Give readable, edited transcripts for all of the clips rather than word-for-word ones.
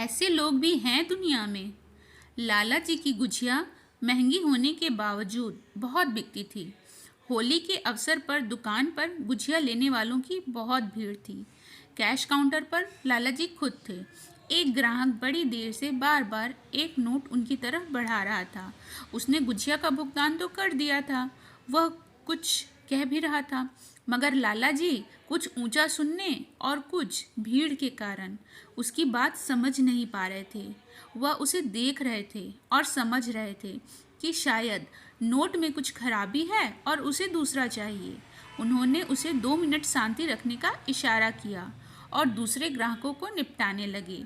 ऐसे लोग भी हैं दुनिया में। लाला जी की गुजिया महंगी होने के बावजूद बहुत बिकती थी। होली के अवसर पर दुकान पर गुजिया लेने वालों की बहुत भीड़ थी। कैश काउंटर पर लाला जी खुद थे। एक ग्राहक बड़ी देर से बार बार एक नोट उनकी तरफ बढ़ा रहा था। उसने गुजिया का भुगतान तो कर दिया था, वह कुछ कह भी रहा था, मगर लाला जी कुछ ऊंचा सुनने और कुछ भीड़ के कारण उसकी बात समझ नहीं पा रहे थे। वह उसे देख रहे थे और समझ रहे थे कि शायद नोट में कुछ खराबी है और उसे दूसरा चाहिए। उन्होंने उसे 2 मिनट शांति रखने का इशारा किया और दूसरे ग्राहकों को निपटाने लगे।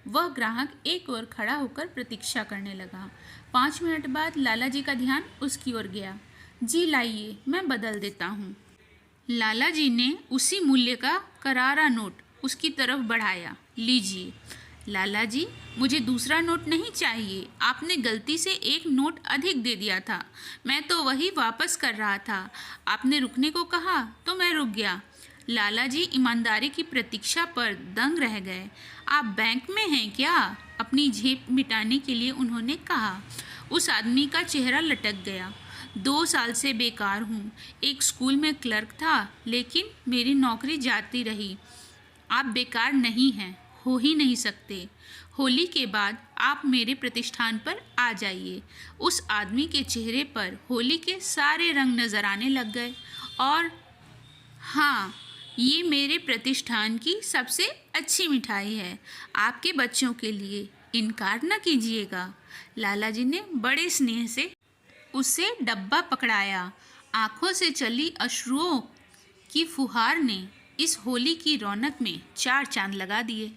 वह ग्राहक एक ओर खड़ा होकर प्रतीक्षा करने लगा। 5 मिनट बाद लाला जी का ध्यान उसकी ओर गया। जी लाइए, मैं बदल देता हूँ। लाला जी ने उसी मूल्य का करारा नोट उसकी तरफ बढ़ाया। लीजिए। लाला जी, मुझे दूसरा नोट नहीं चाहिए। आपने गलती से एक नोट अधिक दे दिया था। मैं तो वही वापस कर रहा था। आपने रुकने को कहा तो मैं रुक गया। लाला जी ईमानदारी की प्रतीक्षा पर दंग रह गए। आप बैंक में हैं क्या? अपनी झेप मिटाने के लिए उन्होंने कहा। उस आदमी का चेहरा लटक गया। 2 साल से बेकार हूँ। एक स्कूल में क्लर्क था, लेकिन मेरी नौकरी जाती रही। आप बेकार नहीं हैं, हो ही नहीं सकते। होली के बाद आप मेरे प्रतिष्ठान पर आ जाइए। उस आदमी के चेहरे पर होली के सारे रंग नजर आने लग गए। और हाँ, ये मेरे प्रतिष्ठान की सबसे अच्छी मिठाई है। आपके बच्चों के लिए इनकार न कीजिएगा। लाला जी ने बड़े स्नेह से उसे डब्बा पकड़ाया। आंखों से चली अश्रुओं की फुहार ने इस होली की रौनक में 4 चांद लगा दिए।